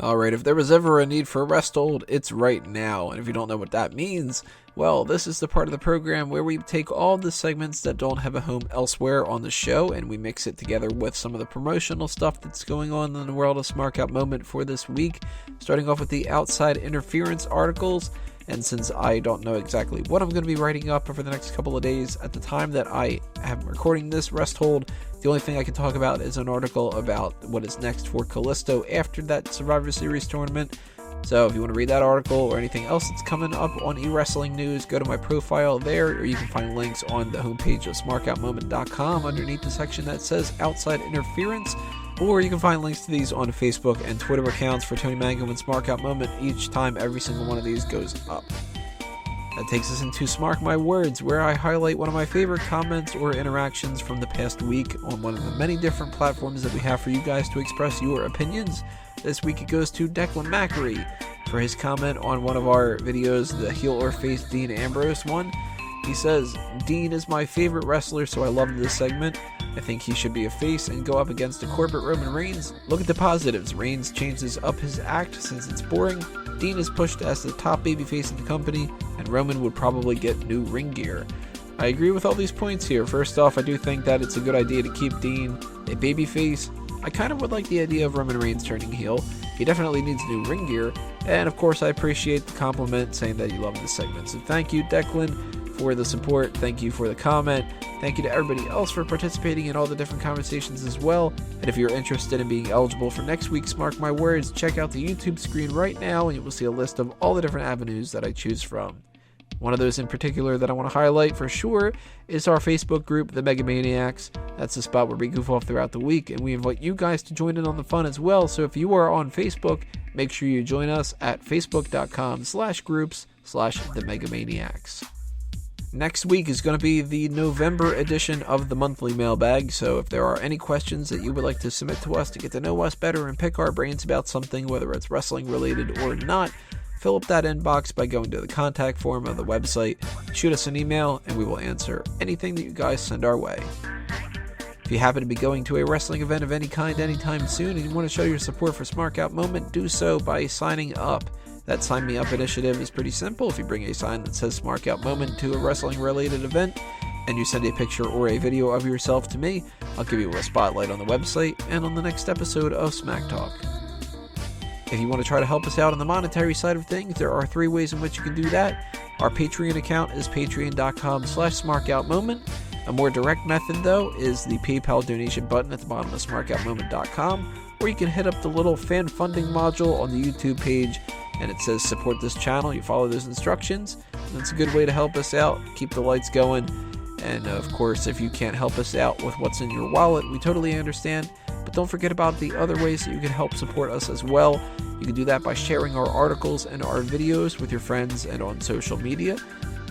Alright, if there was ever a need for a rest hold, it's right now. And if you don't know what that means, well, this is the part of the program where we take all the segments that don't have a home elsewhere on the show and we mix it together with some of the promotional stuff that's going on in the world of Smark Out Moment for this week. Starting off with the outside interference articles. And since I don't know exactly what I'm going to be writing up for the next couple of days, at the time that I am recording this rest hold, the only thing I can talk about is an article about what is next for Kalisto after that Survivor Series tournament. So if you want to read that article or anything else that's coming up on eWrestling News, go to my profile there, or you can find links on the homepage of smarkoutmoment.com underneath the section that says Outside Interference. Or you can find links to these on Facebook and Twitter accounts for Tony Mango and Smark Out Moment each time every single one of these goes up. That takes us into Smark My Words, where I highlight one of my favorite comments or interactions from the past week on one of the many different platforms that we have for you guys to express your opinions. This week it goes to Declan McAree for his comment on one of our videos, the heel or face Dean Ambrose one. He says, "Dean is my favorite wrestler, so I love this segment. I think he should be a face and go up against a corporate Roman Reigns. Look at the positives. Reigns changes up his act since it's boring. Dean is pushed as the top babyface in the company, and Roman would probably get new ring gear." I agree with all these points here. First off, I do think that it's a good idea to keep Dean a babyface. I kind of would like the idea of Roman Reigns turning heel. He definitely needs new ring gear. And of course, I appreciate the compliment saying that you love this segment. So thank you, Declan, for the support. Thank you for the comment. Thank you to everybody else for participating in all the different conversations as well. And if you're interested in being eligible for next week's Mark My Words, check out the YouTube screen right now and you will see a list of all the different avenues that I choose from. One of those in particular that I want to highlight for sure is our Facebook group, The Megamaniacs. That's the spot where we goof off throughout the week, and we invite you guys to join in on the fun as well. So if you are on Facebook, make sure you join us at facebook.com/groups/The Megamaniacs. Next week is going to be the November edition of the monthly mailbag, so if there are any questions that you would like to submit to us to get to know us better and pick our brains about something, whether it's wrestling related or not, fill up that inbox by going to the contact form of the website, shoot us an email, and we will answer anything that you guys send our way. If you happen to be going to a wrestling event of any kind anytime soon and you want to show your support for Smark Out Moment, do so by signing up. That Sign Me Up initiative is pretty simple. If you bring a sign that says Smark Out Moment to a wrestling related event and you send a picture or a video of yourself to me, I'll give you a spotlight on the website and on the next episode of Smack Talk. If you want to try to help us out on the monetary side of things, there are 3 ways in which you can do that. Our Patreon account is patreon.com/smarkoutmoment. A more direct method, though, is the PayPal donation button at the bottom of smarkoutmoment.com, or you can hit up the little fan funding module on the YouTube page, and it says support this channel. You follow those instructions, and that's a good way to help us out, keep the lights going. And of course, if you can't help us out with what's in your wallet, we totally understand. But don't forget about the other ways that you can help support us as well. You can do that by sharing our articles and our videos with your friends and on social media.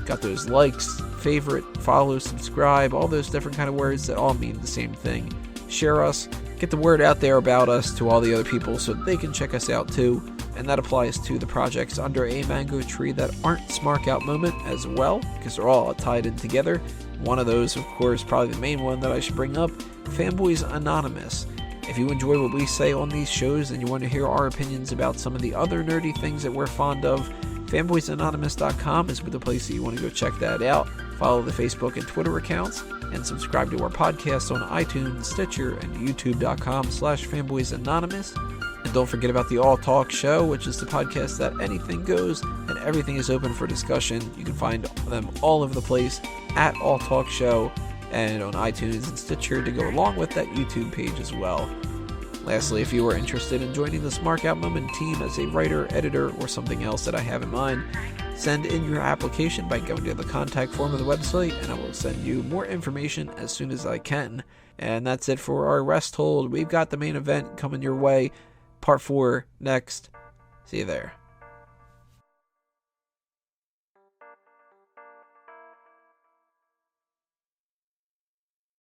Got those likes, favorite, follow, subscribe, all those different kind of words that all mean the same thing. Share us, get the word out there about us to all the other people so they can check us out too. And that applies to the projects under a mango tree that aren't Smark Out Moment as well, because they're all tied in together. One of those, of course, probably the main one that I should bring up, Fanboys Anonymous. If you enjoy what we say on these shows and you want to hear our opinions about some of the other nerdy things that we're fond of, fanboysanonymous.com is the place that you want to go check that out. Follow the Facebook and Twitter accounts, and subscribe to our podcast on iTunes, Stitcher, and youtube.com/fanboysanonymous. And don't forget about the All Talk Show, which is the podcast that anything goes and everything is open for discussion. You can find them all over the place at All Talk Show and on iTunes and Stitcher to go along with that YouTube page as well. Lastly, if you are interested in joining the Smark Out Moment team as a writer, editor, or something else that I have in mind, send in your application by going to the contact form of the website, and I will send you more information as soon as I can. And that's it for our rest hold. We've got the main event coming your way. Part 4 next. See you there.